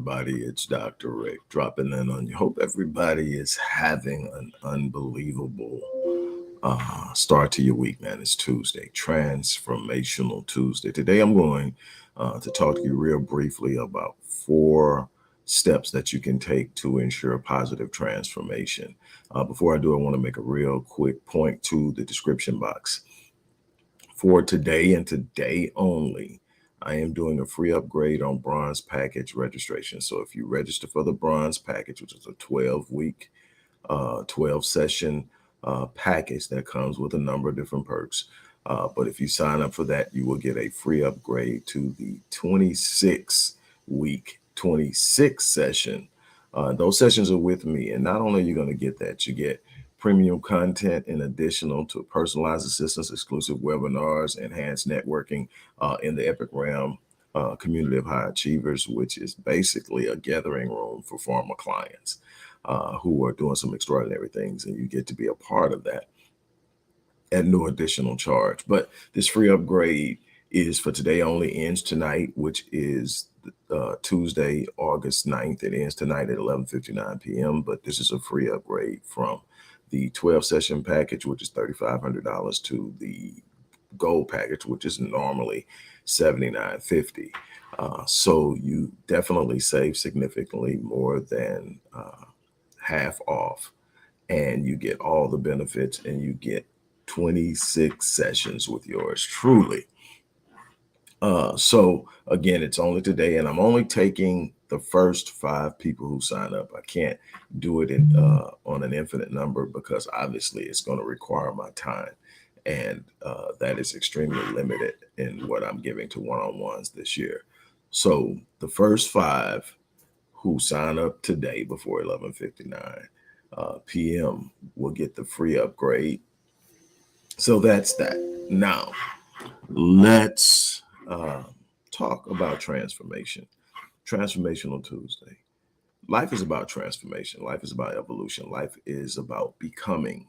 everybody? It's Dr. Rick dropping in on you. Hope everybody is having an unbelievable start to your week, man. It's Tuesday, Transformational Tuesday. Today, I'm going to talk to you real briefly about 4 steps that you can take to ensure positive transformation. Before I do, I want to make a real quick point to the description box. For today and today only, I am doing a free upgrade on bronze package registration. So if you register for the bronze package, which is a 12-week, 12 session package that comes with a number of different perks. But if you sign up for that, you will get a free upgrade to the 26-week, 26 session. Those sessions are with me. And not only are you going to get that, you get premium content in additional to personalized assistance, exclusive webinars, enhanced networking in the Epic Realm community of high achievers, which is basically a gathering room for former clients who are doing some extraordinary things, and you get to be a part of that at no additional charge. But this free upgrade is for today only, ends tonight, which is Tuesday, August 9th. It ends tonight at 11:59 p.m. But this is a free upgrade from the 12 session package, which is $3,500, to the gold package, which is normally $79.50. So you definitely save significantly more than half off, and you get all the benefits, and you get 26 sessions with yours truly. So again, it's only today, and I'm only taking the first 5 people who sign up. I can't do it on an infinite number because obviously it's going to require my time, and that is extremely limited in what I'm giving to one-on-ones this year. So the first 5 who sign up today before 11:59 p.m. will get the free upgrade. So that's that. Now, let's talk about transformation. Transformational Tuesday. Life is about transformation. Life is about evolution. Life is about becoming.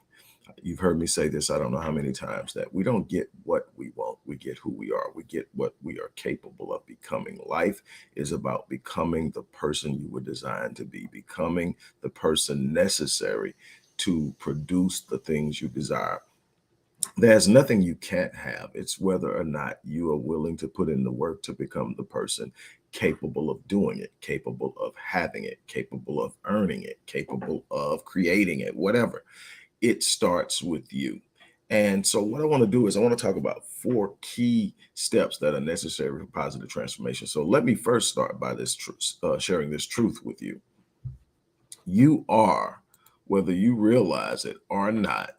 You've heard me say this, I don't know how many times, that we don't get what we want. We get who we are. We get what we are capable of becoming. Life is about becoming the person you were designed to be, becoming the person necessary to produce the things you desire. There's nothing you can't have. It's whether or not you are willing to put in the work to become the person capable of doing it, capable of having it, capable of earning it, capable of creating it, whatever. It starts with you. And so what I want to do is I want to talk about 4 key steps that are necessary for positive transformation. So let me first start by sharing this truth with you. You are, whether you realize it or not,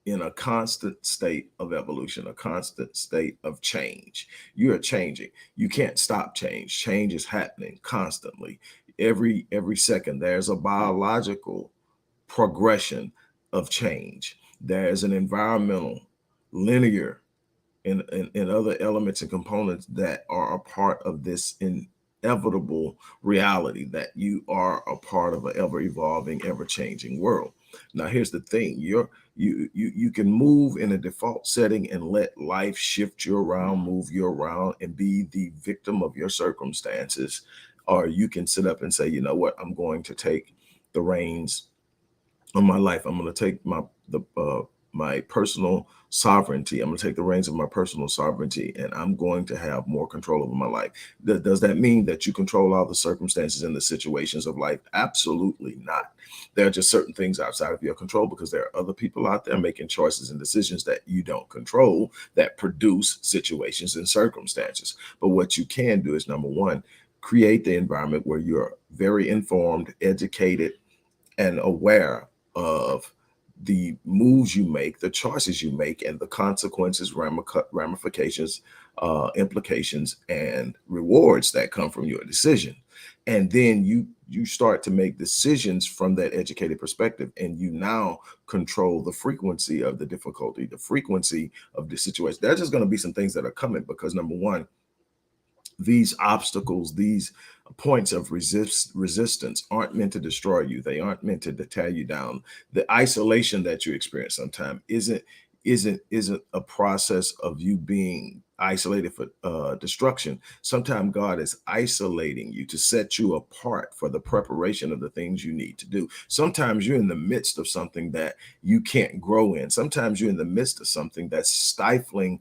in a constant state of evolution, a constant state of change. You are changing. You can't stop change. Change is happening constantly. Every second, there's a biological progression of change. There's an environmental, linear, and other elements and components that are a part of this inevitable reality that you are a part of an ever evolving, ever changing world. Now, here's the thing: you can move in a default setting and let life shift you around, move you around, and be the victim of your circumstances, or you can sit up and say, you know what, I'm going to take the reins of my life. I'm going to take my personal sovereignty. I'm going to take the reins of my personal sovereignty, and I'm going to have more control over my life. Does that mean that you control all the circumstances and the situations of life? Absolutely not. There are just certain things outside of your control because there are other people out there making choices and decisions that you don't control that produce situations and circumstances. But what you can do is, number one, create the environment where you're very informed, educated, and aware of the moves you make, the choices you make, and the consequences, ramifications, implications, and rewards that come from your decision. And then you start to make decisions from that educated perspective, and you now control the frequency of the difficulty, the frequency of the situation. There's just going to be some things that are coming because, number one, these obstacles, these points of resistance aren't meant to destroy you. They aren't meant to tear you down. The isolation that you experience sometimes isn't a process of you being isolated for destruction. Sometimes God is isolating you to set you apart for the preparation of the things you need to do. Sometimes you're in the midst of something that you can't grow in. Sometimes you're in the midst of something that's stifling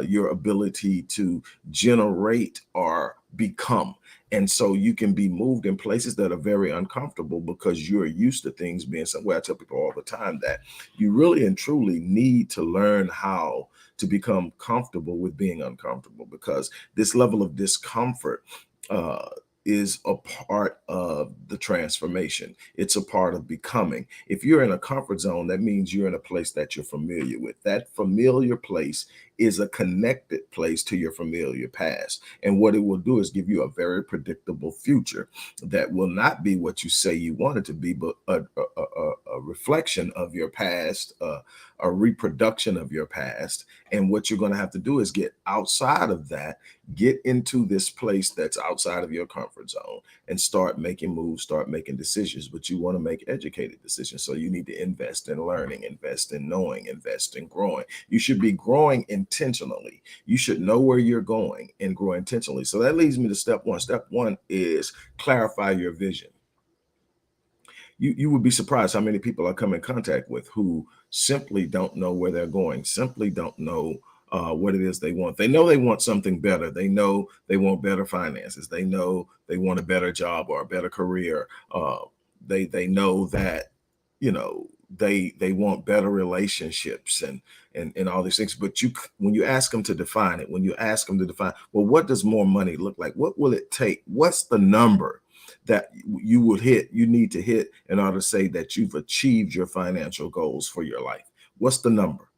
your ability to generate or become. And so you can be moved in places that are very uncomfortable because you're used to things being somewhere. I tell people all the time that you really and truly need to learn how to become comfortable with being uncomfortable, because this level of discomfort uh, is a part of the transformation. It's a part of becoming. If you're in a comfort zone, that means you're in a place that you're familiar with. That familiar place is a connected place to your familiar past. And what it will do is give you a very predictable future that will not be what you say you want it to be, but a reflection of your past, a reproduction of your past. And what you're going to have to do is get outside of that, get into this place that's outside of your comfort zone, and start making moves, start making decisions. But you want to make educated decisions. So you need to invest in learning, invest in knowing, invest in growing. You should be growing intentionally. You should know where you're going and grow intentionally. So that leads me to step one. Step one is clarify your vision. You would be surprised how many people I come in contact with who simply don't know where they're going, simply don't know what it is they want. They know they want something better. They know they want better finances. They know they want a better job or a better career. They know that, you know, they want better relationships and all these things. But when you ask them to define it, when you ask them to define, well, what does more money look like? What will it take? What's the number that you need to hit in order to say that you've achieved your financial goals for your life? What's the number?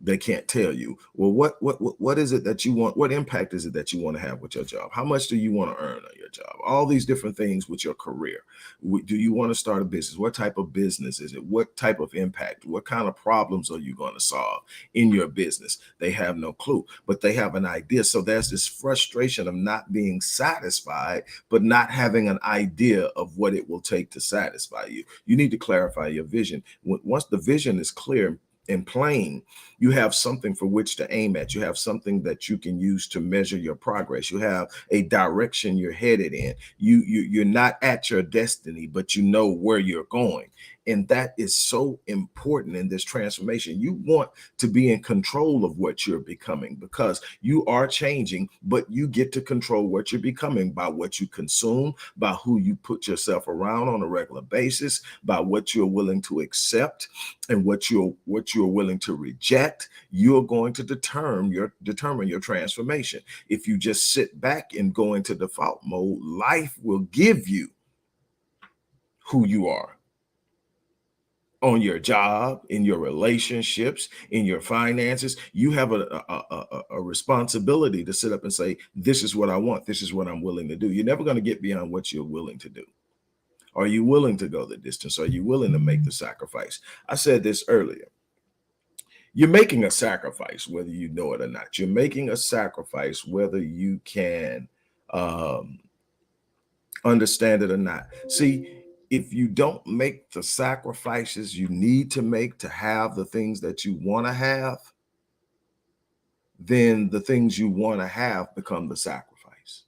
They can't tell you. Well, what is it that you want? What impact is it that you want to have with your job? How much do you want to earn on your job? All these different things with your career. Do you want to start a business? What type of business is it? What type of impact? What kind of problems are you going to solve in your business? They have no clue, but they have an idea. So there's this frustration of not being satisfied, but not having an idea of what it will take to satisfy you. You need to clarify your vision. Once the vision is clear and plain, you have something for which to aim at. You have something that you can use to measure your progress. You have a direction you're headed in. You're not at your destiny, but you know where you're going. And that is so important in this transformation. You want to be in control of what you're becoming, because you are changing, but you get to control what you're becoming by what you consume, by who you put yourself around on a regular basis, by what you're willing to accept and what you're willing to reject. You're going to determine your transformation. If you just sit back and go into default mode, life will give you who you are on your job, in your relationships, in your finances. You have a responsibility to sit up and say, this is what I want. This is what I'm willing to do. You're never going to get beyond what you're willing to do. Are you willing to go the distance? Are you willing to make the sacrifice? I said this earlier. You're making a sacrifice, whether you know it or not. You're making a sacrifice, whether you can um, understand it or not. See, if you don't make the sacrifices you need to make to have the things that you want to have, then the things you want to have become the sacrifice.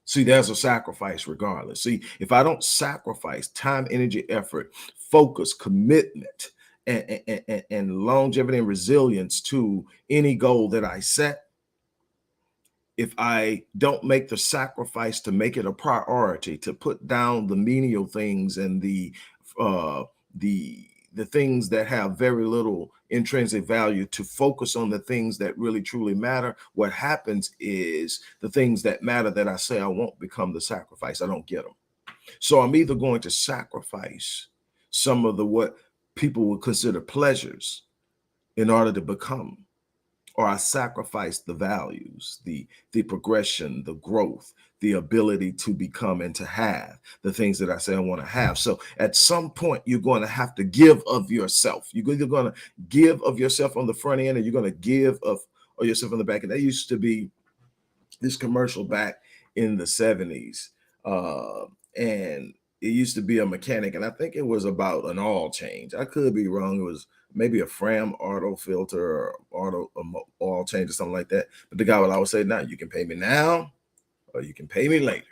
See, there's a sacrifice regardless. See, if I don't sacrifice time, energy, effort, focus, commitment, and longevity and resilience to any goal that I set, if I don't make the sacrifice to make it a priority, to put down the menial things and uh, the things that have very little intrinsic value, to focus on the things that really truly matter, what happens is the things that matter that I say I won't become the sacrifice. I don't get them. So I'm either going to sacrifice some of the what people would consider pleasures in order to become, or I sacrifice the values, the progression, the growth, the ability to become and to have the things that I say I want to have. So at some point, you're going to have to give of yourself. You're either going to give of yourself on the front end, or you're going to give of yourself on the back end. That used to be this commercial back in the 70s. And it used to be a mechanic, and I think it was about an oil change. I could be wrong. It was maybe a Fram auto filter or oil change or something like that. But the guy would always say, "Now you can pay me now, or you can pay me later."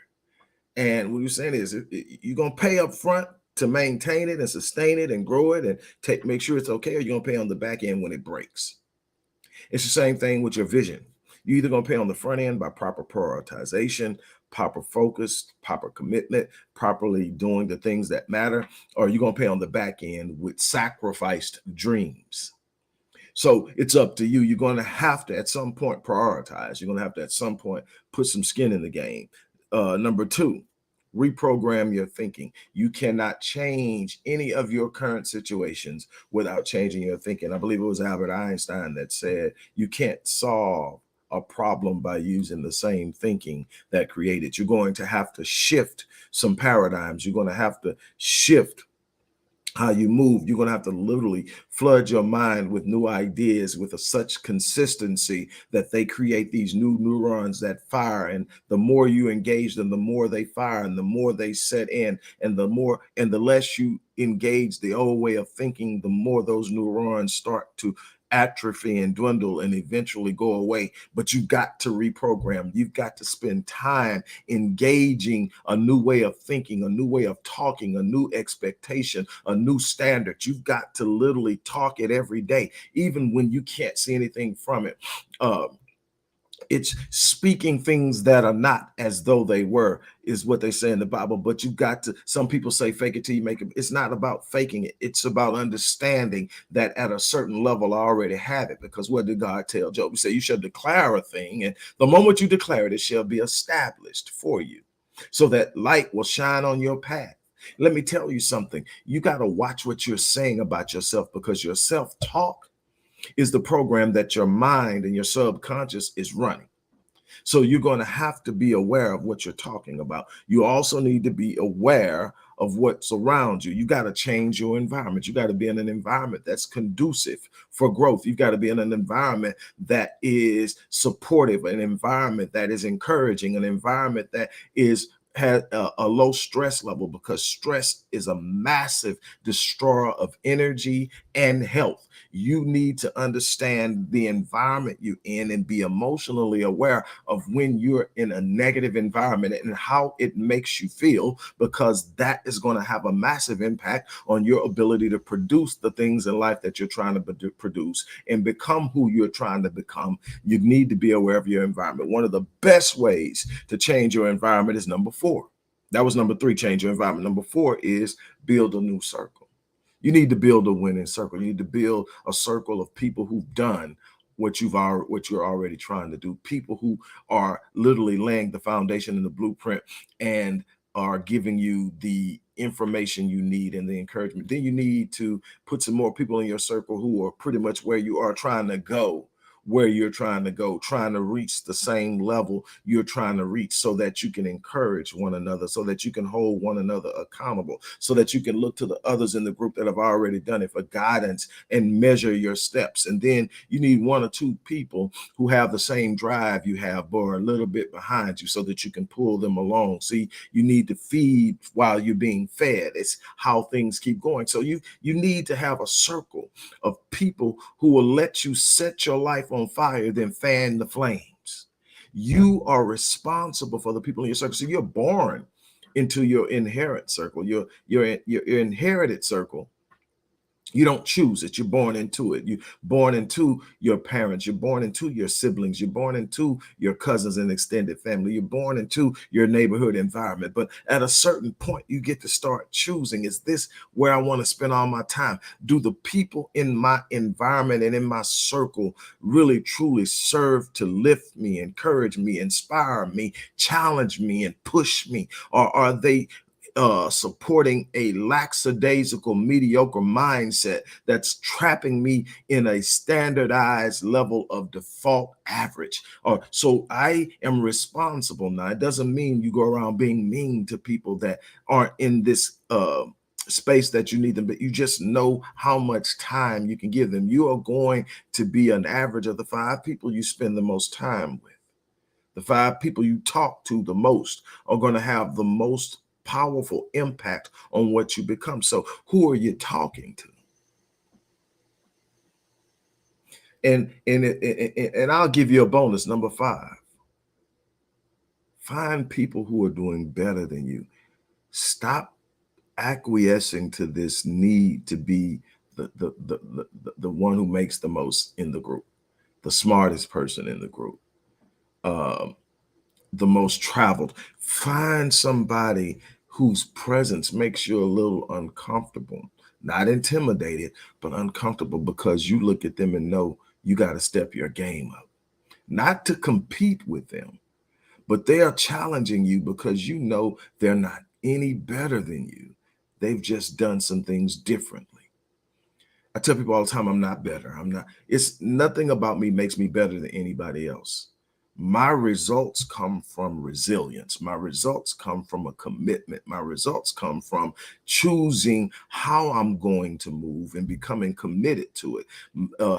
And what you're saying is, you're gonna pay up front to maintain it and sustain it and grow it and make sure it's okay, or you're gonna pay on the back end when it breaks. It's the same thing with your vision. You're either going to pay on the front end by proper prioritization, proper focus, proper commitment, properly doing the things that matter, or you're going to pay on the back end with sacrificed dreams. So it's up to you. You're going to have to, at some point, prioritize. You're going to have to, at some point, put some skin in the game. Number two, reprogram your thinking. You cannot change any of your current situations without changing your thinking. I believe it was Albert Einstein that said, you can't solve a problem by using the same thinking that created. You're going to have to shift some paradigms. You're going to have to shift how you move. You're going to have to literally flood your mind with new ideas with such consistency that they create these new neurons that fire. And the more you engage them, the more they fire, and the more they set in, and the less you engage the old way of thinking, the more those neurons start to atrophy and dwindle and eventually go away. But you've got to reprogram. You've got to spend time engaging a new way of thinking, a new way of talking, a new expectation, a new standard. You've got to literally talk it every day, even when you can't see anything from it. It's speaking things that are not as though they were, is what they say in the Bible. But you got to, some people say fake it till you make it. It's not about faking it. It's about understanding that at a certain level, I already have it. Because what did God tell Job? He said, you shall declare a thing, and the moment you declare it, it shall be established for you, so that light will shine on your path. Let me tell you something. You got to watch what you're saying about yourself, because your self-talk is the program that your mind and your subconscious is running. So you're going to have to be aware of what you're talking about. You also need to be aware of what's around you. You got to change your environment. You got to be in an environment that's conducive for growth. You've got to be in an environment that is supportive, an environment that is encouraging, an environment that has a low stress level, because stress is a massive destroyer of energy and health. You need to understand the environment you're in and be emotionally aware of when you're in a negative environment and how it makes you feel, because that is going to have a massive impact on your ability to produce the things in life that you're trying to produce and become who you're trying to become. You need to be aware of your environment. One of the best ways to change your environment is number 4. That was number 3, change your environment. Number 4 is build a new circle. You need to build a winning circle. You need to build a circle of people who've done what you're already trying to do. People who are literally laying the foundation and the blueprint and are giving you the information you need and the encouragement. Then you need to put some more people in your circle who are pretty much where you are trying to go, where you're trying to go, trying to reach the same level you're trying to reach, so that you can encourage one another, so that you can hold one another accountable, so that you can look to the others in the group that have already done it for guidance and measure your steps. And then you need 1 or 2 people who have the same drive you have, but are a little bit behind you, so that you can pull them along. See, you need to feed while you're being fed. It's how things keep going. So you need to have a circle of people who will let you set your life on fire, then fan the flames. You are responsible for the people in your circle. So you're born into your inherent circle, your inherited circle. You don't choose it. You're born into it. You're born into your parents. You're born into your siblings. You're born into your cousins and extended family. You're born into your neighborhood environment. But at a certain point, you get to start choosing. Is this where I want to spend all my time? Do the people in my environment and in my circle really truly serve to lift me, encourage me, inspire me, challenge me, and push me? Or are they supporting a lackadaisical, mediocre mindset that's trapping me in a standardized level of default average? So I am responsible now. It doesn't mean you go around being mean to people that aren't in this space that you need them, but you just know how much time you can give them. You are going to be an average of the 5 people you spend the most time with. The 5 people you talk to the most are going to have the most powerful impact on what you become. So who are you talking to? And I'll give you a bonus, number 5. Find people who are doing better than you. Stop acquiescing to this need to be the one who makes the most in the group, the smartest person in the group, um, the most traveled. Find somebody whose presence makes you a little uncomfortable, not intimidated, but uncomfortable, because you look at them and know you got to step your game up, not to compete with them, but they are challenging you because you know they're not any better than you. They've just done some things differently. I tell people all the time, I'm not better. I'm not, it's nothing about me makes me better than anybody else. My results come from resilience. My results come from a commitment. My results come from choosing how I'm going to move and becoming committed to it.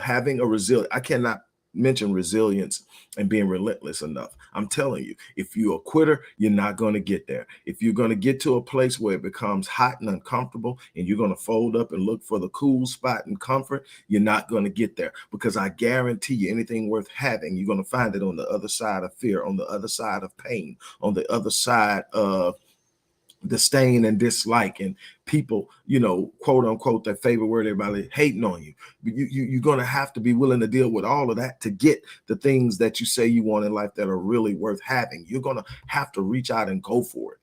Having a resilient, I cannot mention resilience and being relentless enough. I'm telling you, if you're a quitter, you're not going to get there. If you're going to get to a place where it becomes hot and uncomfortable and you're going to fold up and look for the cool spot and comfort, you're not going to get there, because I guarantee you anything worth having, you're going to find it on the other side of fear, on the other side of pain, on the other side of disdain and dislike, and people, quote unquote, that favorite word, everybody hating on you. You're going to have to be willing to deal with all of that to get the things that you say you want in life that are really worth having. You're going to have to reach out and go for it.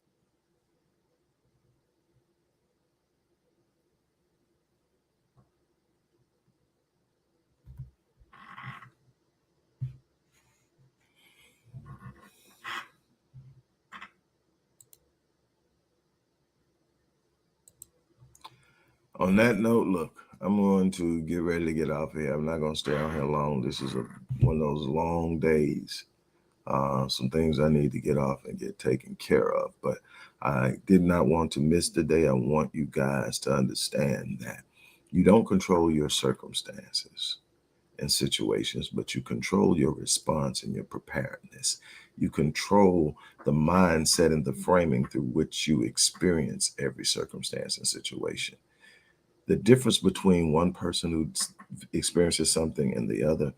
On that note, look, I'm going to get ready to get off here. I'm not going to stay out here long. This is one of those long days. Some things I need to get off and get taken care of. But I did not want to miss the day. I want you guys to understand that you don't control your circumstances and situations, but you control your response and your preparedness. You control the mindset and the framing through which you experience every circumstance and situation. The difference between one person who experiences something and the other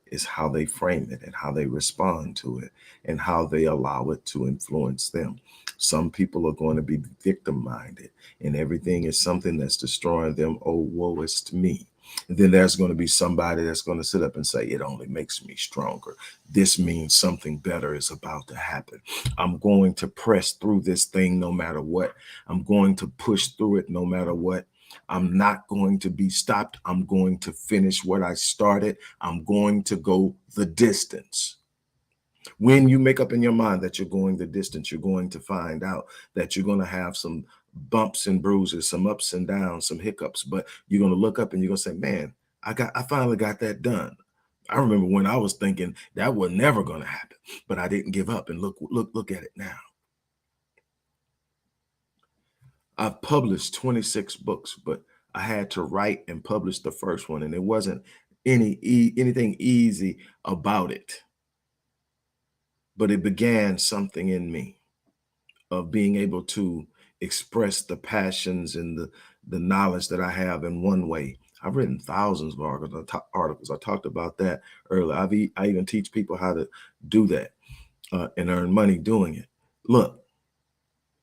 is how they frame it and how they respond to it and how they allow it to influence them. Some people are going to be victim minded and everything is something that's destroying them. Oh, woe is to me. And then there's going to be somebody that's going to sit up and say, it only makes me stronger. This means something better is about to happen. I'm going to press through this thing no matter what. I'm going to push through it no matter what. I'm not going to be stopped. I'm going to finish what I started. I'm going to go the distance. When you make up in your mind that you're going the distance, you're going to find out that you're going to have some bumps and bruises, some ups and downs, some hiccups, but you're going to look up and you're going to say, man, I finally got that done. I remember when I was thinking that was never going to happen, but I didn't give up, and look at it now. I've published 26 books, but I had to write and publish the first one, and it wasn't anything easy about it. But it began something in me of being able to express the passions and the knowledge that I have in one way. I've written thousands of articles. I talked about that earlier. I even teach people how to do that and earn money doing it. Look,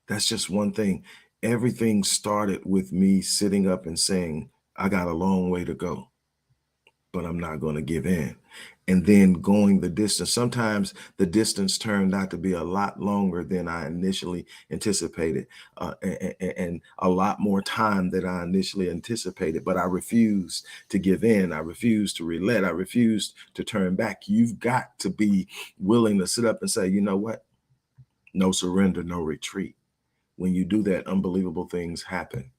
that's just one thing. Everything started with me sitting up and saying, I got a long way to go, but I'm not going to give in. And then going the distance. Sometimes the distance turned out to be a lot longer than I initially anticipated, and a lot more time than I initially anticipated. But I refused to give in. I refused to relent. I refused to turn back. You've got to be willing to sit up and say, you know what? No surrender, no retreat. When you do that, unbelievable things happen.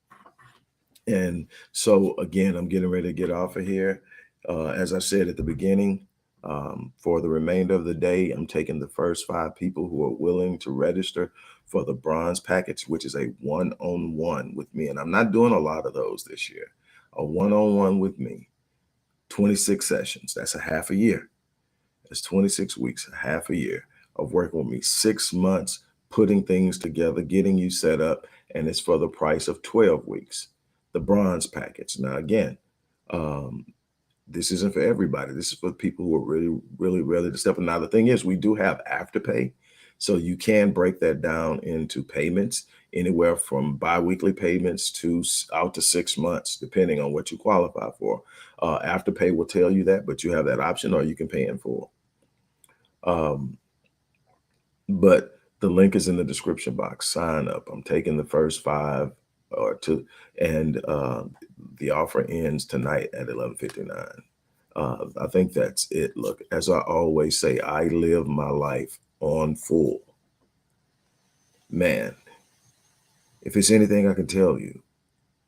And so, again, I'm getting ready to get off of here. As I said at the beginning, for the remainder of the day, I'm taking the first 5 people who are willing to register for the bronze package, which is a one-on-one with me. And I'm not doing a lot of those this year. A one-on-one with me, 26 sessions. That's a half a year. That's 26 weeks, a half a year of working with me, 6 months putting things together, getting you set up, and it's for the price of 12 weeks. The bronze package. Now, again, um, this isn't for everybody. This is for people who are really, really ready to step in. Now, the thing is, we do have afterpay. So you can break that down into payments, anywhere from biweekly payments to out to 6 months, depending on what you qualify for. Afterpay will tell you that, but you have that option, or you can pay in full. Um, but the link is in the description box. Sign up. I'm taking the first five or two, and the offer ends tonight at 11:59. I think that's it. Look, as I always say, I live my life on full. Man, if it's anything I can tell you,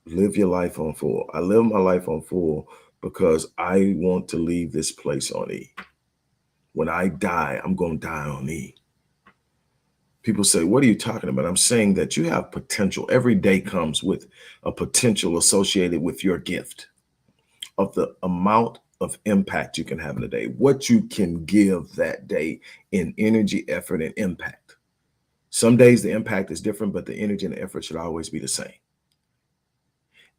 live your life on full. I live my life on full because I want to leave this place on E. When I die, I'm going to die on E. People say, what are you talking about? I'm saying that you have potential. Every day comes with a potential associated with your gift, of the amount of impact you can have in a day, what you can give that day in energy, effort, and impact. Some days the impact is different, but the energy and the effort should always be the same.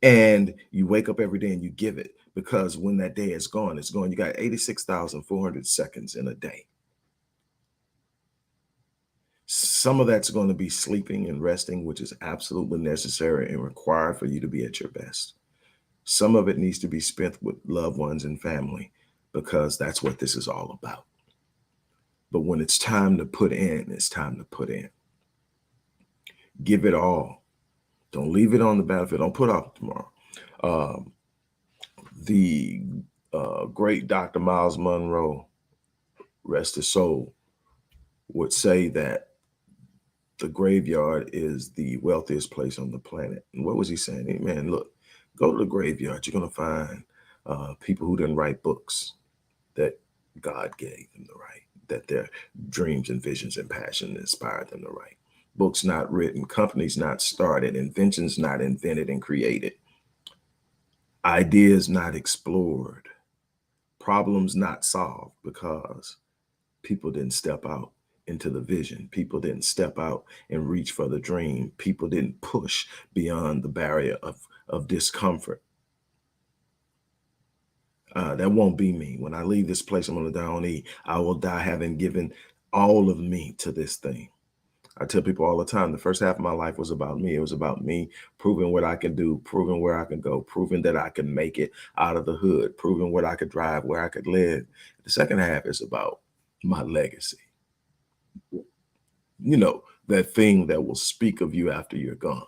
And you wake up every day and you give it, because when that day is gone, it's gone. You got 86,400 seconds in a day. Some of that's going to be sleeping and resting, which is absolutely necessary and required for you to be at your best. Some of it needs to be spent with loved ones and family, because that's what this is all about. But when it's time to put in, it's time to put in. Give it all. Don't leave it on the battlefield. Don't put off tomorrow. Um, the great Dr. Miles Monroe, rest his soul, would say that the graveyard is the wealthiest place on the planet. And what was he saying? Hey, man, look, go to the graveyard. You're going to find people who didn't write books that God gave them to write, that their dreams and visions and passion inspired them to write. Books not written, companies not started, inventions not invented and created, ideas not explored, problems not solved, because people didn't step out into the vision. People didn't step out and reach for the dream. People didn't push beyond the barrier of discomfort. That won't be me. When I leave this place, I'm going to die on E. I will die having given all of me to this thing. I tell people all the time, the first half of my life was about me. It was about me proving what I can do, proving where I can go, proving that I can make it out of the hood, proving what I could drive, where I could live. The second half is about my legacy. You know, that thing that will speak of you after you're gone.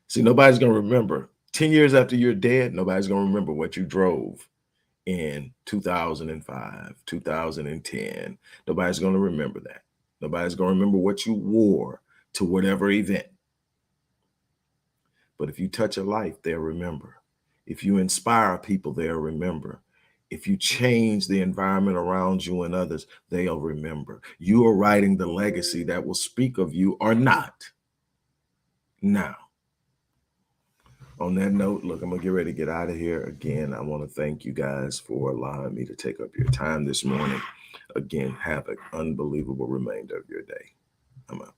See, nobody's going to remember 10 years after you're dead. Nobody's going to remember what you drove in 2005, 2010. Nobody's going to remember that. Nobody's going to remember what you wore to whatever event. But if you touch a life, they'll remember. If you inspire people, they'll remember. If you change the environment around you and others, they'll remember. You are writing the legacy that will speak of you or not. Now, on that note, look, I'm going to get ready to get out of here. Again, I want to thank you guys for allowing me to take up your time this morning. Again, have an unbelievable remainder of your day. I'm out.